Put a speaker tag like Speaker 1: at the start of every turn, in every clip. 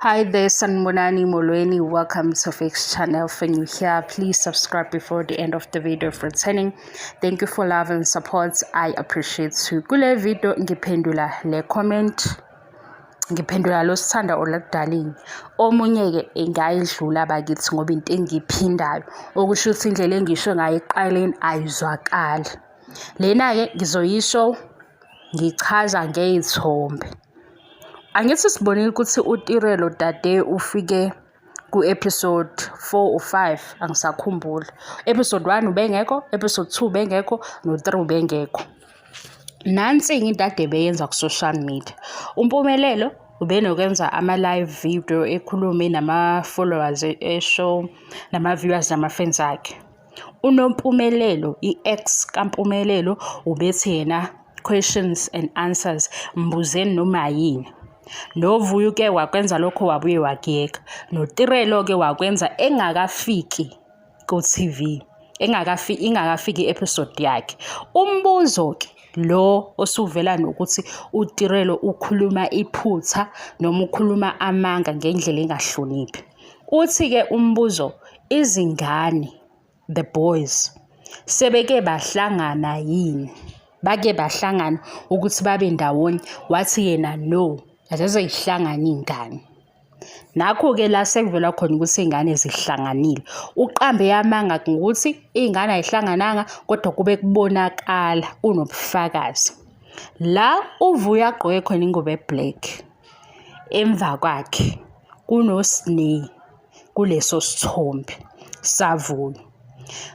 Speaker 1: Hi there, Sanmonani Molweni. Welcome to Fix channel. If you're new here, please subscribe before the end of the video for returning. Thank you for love and support. I appreciate you. Kule video ngiphendula le comment. Ngiphendula lo sithanda olakudalini. Omunye ke engayidlula bakithi ngoba into engiphindayo. Okusho ukuthi indlela engisho ngayo eqaleni ayizwakali. Lena ke ngizoyisho ngichaza ngezithombe. Angithi sibonile ukuthi uTirelo Dade ufike ku-episode 4 or 5 angisakhumbula. Episode 1 ubengekho, episode 2 ubengekho, no-3 ubengekho. Nansi into ade beyenza ku-social media. Umpumelelo ubenokwenza ama-live video ekhulume nama-followers eshow, nama-viewers nama-fans akhe. UNompumelelo, i-ex kaMpumelelo, ubethi yena questions and answers mbuzeni noma yini. Novuyo ke wakwenza lokho wabuye wakiyeka. NoTirelo ke wakwenza engakafiki ku TV. Ingakafiki episode yakhe. Umbuzo ke lo osuvela nokuthi uTirelo ukhuluma iphutha noma ukhuluma amanga ngendlela engahloniphi. Uthi ke umbuzo izingane, the boys, sebeke bahlangana yini? Bake bahlangana ukuthi babe ndawonye. Wathi yena no, azaze ihlangana ingane. Nakho ke la sekuvela khona ukuthi izingane zihlanganile. Uqambe yamanga ukuthi izingane ayihlangananga kodwa kube kubonakala unobufakazi. La uvuya agqoke khona ingubo eblack. Emva kwakhe kunoSneh kuleso sithombe savuyo.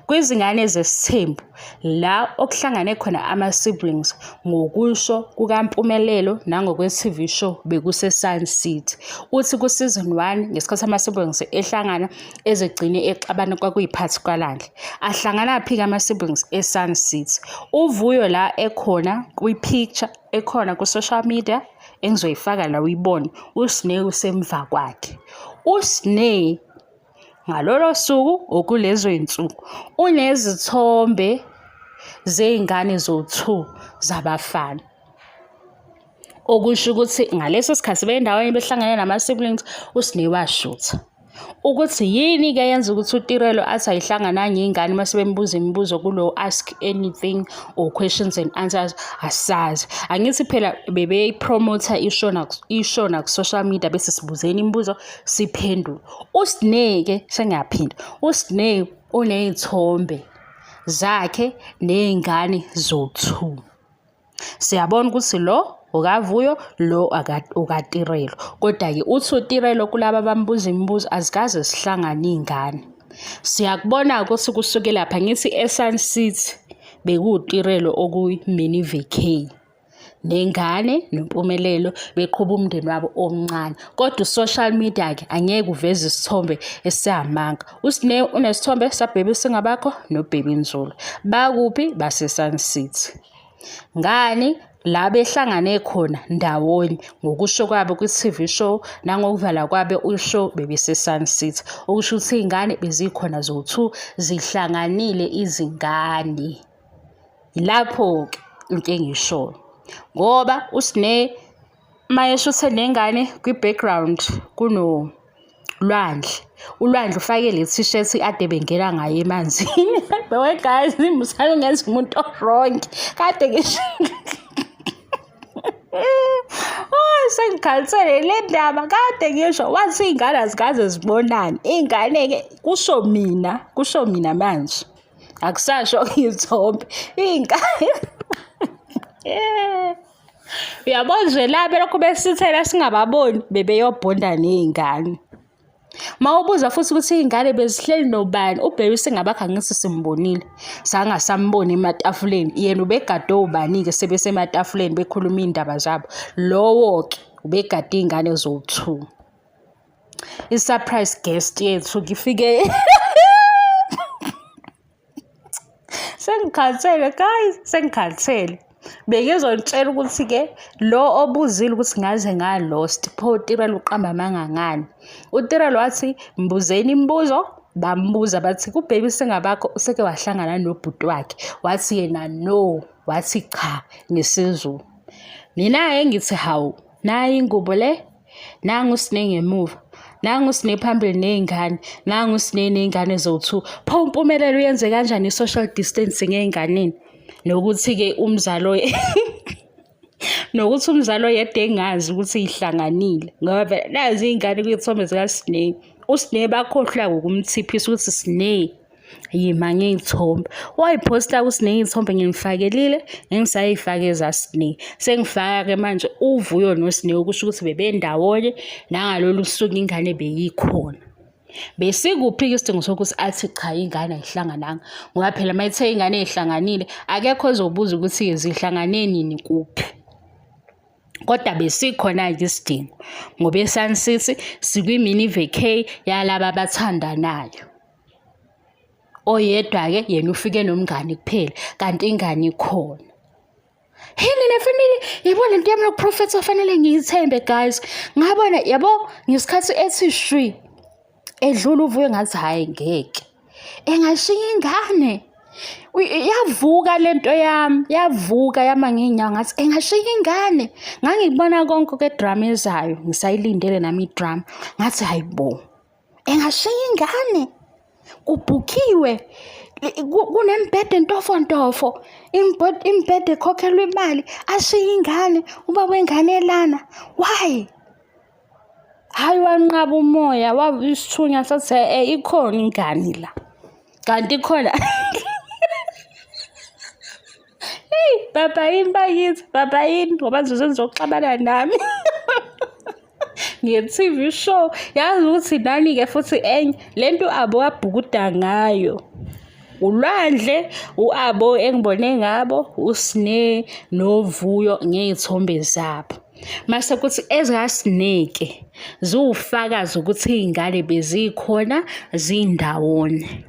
Speaker 1: Kwizingane zesithembu la okuhlangane khona ama-siblings ngokusho kukaMpumelelo nangokwe-TV show bekuse-Sun City. Uthi ku-season 1 ngesikhathi ama-siblings ehlangana ezegcine exabana kwakuyiphathi kwalandle. Ahlangana phi ama-siblings e-Sun City? Uvuyo la ekhona kwi-picture ekhona ku-social media engizoyifaka la uyibone. uSneh usemva kwakhe. uSneh ngalolo suku okulezo insuku unezithombe zeingane zo2 zabafana. Okusho ukuthi ngaleso sikhathi bendaweni behlangane nama-siblings uSneh washutha. Ukuthi yini ke yenza ukuthi uTirelo athi ayihlangananga ingane mase bembuza imibuzo kulo ask anything or questions and answers asazi. Angithi phela bebeyipromoter ishow na ku-social media bese sibuzeni imibuzo siphendula. uSneh ke sengiyaphinda. uSneh unezithombe zakhe nezingane zo2. Siyabona ukuthi lo okavuyo lo okaTirelo. Kodwa ke uthi uTirelo kulabo abambuza imibuzo azikaze sihlangane izingane. Siyakubona ukuthi kusuke lapha ngithi eSun City bekuTirelo okuyi-mini vacay. Nengane noMpumelelo beqhuba umndeni wabo omncane. Kodwa u-social media ke angeke uveze isithombe esiyamanga. uSneh unesithombe saBaby Singabakho noBaby Nzulu. Bakuphi? BaseSun City. Ngani? La behlangane khona ndawonye ngokusho kwabo kwi-TV show nangokuvala kwabe ushow bebeseSun City. Okusho ukuthi izingane bezikhona zo2 zihlanganile izingane. Ilapho ke into engisho. Ngoba uSneh mayeshuthe nengane kwi-background kuno Lwandle. uLwandle ufake le t-shirt ade bengena ngayo emanzini. Boy guys, imsalo ngenza umuntu wrong. Kade ngisho sengikhansele le ndaba kade ngisho wathi izingane azikaze zibonane. Izingane ke kusho mina manje. Akusasho izithombe. Izingane uyabona nje la belokhu besithela singababoni bebeyobhonda nezingane. Mawubuza futhi ukuthi izingane bezihleli nobani, uBaby Singabakho angithi simbonile. Sangasamboni ematafuleni. Yena ubegade ubani ke sebesematafuleni bekhuluma indaba zabo. Lowo ke ubegade izingane zo2. I-surprise guest yethu ngifike sengikhansele guys, sengikhansele. Bengizotshela ukuthi ke lo obuzile ukuthi ngaze ngalost pho uTirelo uqamba amanga ngani. uTirelo wathi mbuzeni imibuzo, bambuza bathi kuBaby Singabakho useke wahlangana nobhuti wakhe. Wathi yena no, wathi cha ngesizulu. Mina ngithi hawu nayi ingubo le nangu Sine ngemuva, nangu Sine phambili ney'ngane, nangu Sine ney'ngane eziwu-2. Pho uMpumelelo uyenze kanjani i-social distancing ey'nganeni? Nokuthi-ke umzalo nokuthi umzalo yedwa engazi ukuthi ihlanganile ngoba vele nazi iy'ngane kwiy'thombe zikaSine. uSine bakhohlwa ukumthiphisa ukuthi Sine yima ngey'thombe. Wayiphosta kuSine iy'thombe ngimfakelile ngingisayifake zaSine. Sengifaka-ke manje uVuyo noSine ukusho ukuthi bebendawonye nangalolu suku ingane beyikhona. Besikuphi-ke isidingo sokuthi athi cha ingane ayihlangananga ngoba phela uma ethe ingane ey'hlanganile akekho ozobuza ukuthi zihlangane nini kuphi. Kodwa besikhona-ke isidingo ngoba eSun City sikwi-mini vacay yalaba abathandanayo. Oyedwa-ke yena ufike nomngane kuphela kanti ingane ikhona. Yini nefanele yabo lento yami yokuprofetha fanele ngiyithembe guys. Ngabona yabo ngesikhathi ethi shwi edlula uVuyo ngathi hayi ngeke engashiya ingane. Yavuka lento yami, yavuka yama ngey'nyawo ngathi engashiya ingane. Ngangikubona konke ke-drama ezayo ngisayilindele nami i-drama ngathi hayibo engashiya ingane. Kubhukhiwe kunembhede ntofontofo, imbhede ekhokhelwa imali, ashiya ingane, ubaba wengane elana. Why? Hayi wanqaba umoya isithunya sathi ikhona ingane la kanti ikhona. Baba yini bakithi, baba yini ngoba nizoxabana nami nge-TV show. Yazi ukuthi nani-ke futhi enye lento abo wabhukuda ngayo ulwandle u-abo engibone ngabo uSine noVuyo ngey'thombe zabo. Mase kuthi ezikaSine-ke ziwufakazi ukuthi iy'ngane bezikhona zindawonye.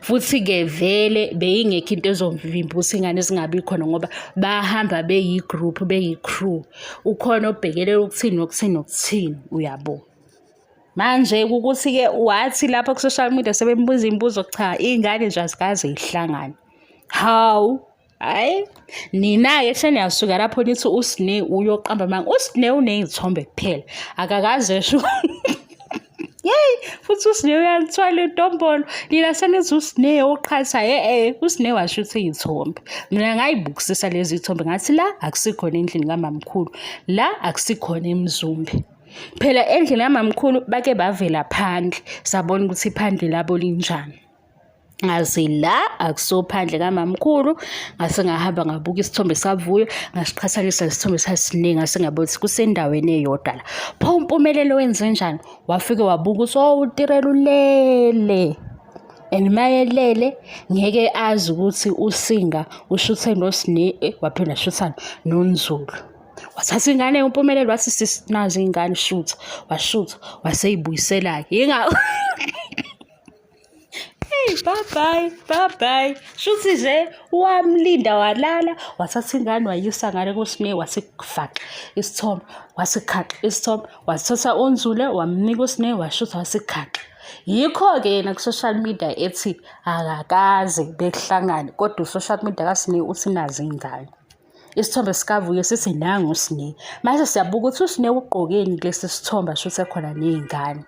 Speaker 1: Futhi-ke vele beyingekho into ezomvimba ukuthi ingane zingabi khona ngoba bahamba beyi-group beyi-crew. Ukhona obhekelela ukuthini nokuthini nokuthini uyabo. Manje ukuthi-ke wathi lapho ku-social media sebembuza imibuzo cha iy'ngane nje azikaze yihlangane. Hawu hayi nina-ke seniyasuka lapho nithi uSine uyoqamba amanga. uSine uney'thombe kuphela akakaze esho yey futhi uSine uyalithwala intombolo. Nina senithi uSine uqhatha uSine washutha iy'thombe. Mina ngayibukisisa lezi y'thombe ngathi la akusikhona endlini kamamkhulu, la akusikhona eMzumbe. Phela endlini kamamkhulu bake bavela phandle sabona ukuthi iphandle labo linjani. Ngaze la akusophandle kamamkhulu ngase ngahamba ngabuka isithombe saVuyo ngasiqhathanisa nesithombe saSine ngase ngabona ukuthi kusendaweni eyodwa la. Pho uMpumelelo wenze njani? Wafike wabuka ukuthi uTirela ulele and mayelele ngeke azi ukuthi uSinga ushuthe noSine waphinda shuthana noNzulu. Wathatha ingane uMpumelelo wathi sisinazi ingane shutha washutha waseyibuyisela yinga. Bye bye. Shuthi nje wamlinda walala wathatha ingane wayisa ngane kuSine wasikufaka isithombe wasikhaqa isithombe wathatha uNzule wamnika uSine washutha wasikhaqa. Yikho-ke yena ku-social media ethi akakaze bekuhlangane kodwa u-social media kaSine uthi nazi ingane. Isithombe sikaVuyo sithi nangu uSine. Mase siyabuka ukuthi uSine ugqokeni kulesi sithombe ashuthe khona ney'ngane.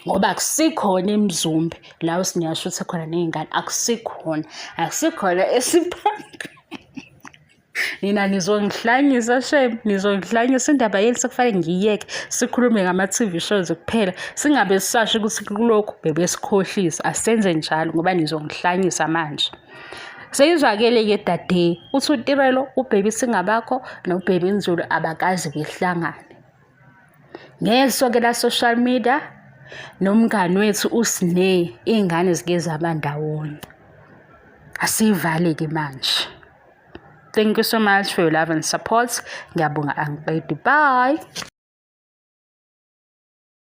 Speaker 1: Ngoba akusikhona eMzumbe la uSine ashuthe khona ney'ngane akusikhona esiphansi. Nina nizongihlanyisa shem, nizongihlanyisa. Indaba yeli sekufanele ngiyeke sikhulume ngama-TV shows kuphela singabe sisasho ukuthi kulokhu bebesikhohlisa. Asenze njalo ngoba nizongihlanyisa manje. Seyizwakele-ke dade uthi uTirelo uBaby Singabakho noBaby Nzulu abakazi behlangane. Ngeso-ke la social media nomngani wethu uSine iy'ngane zike zaba ndawonye. Asivale-ke manje. Thank you so much for your love and support. Ngiyabonga angibedi. Bye.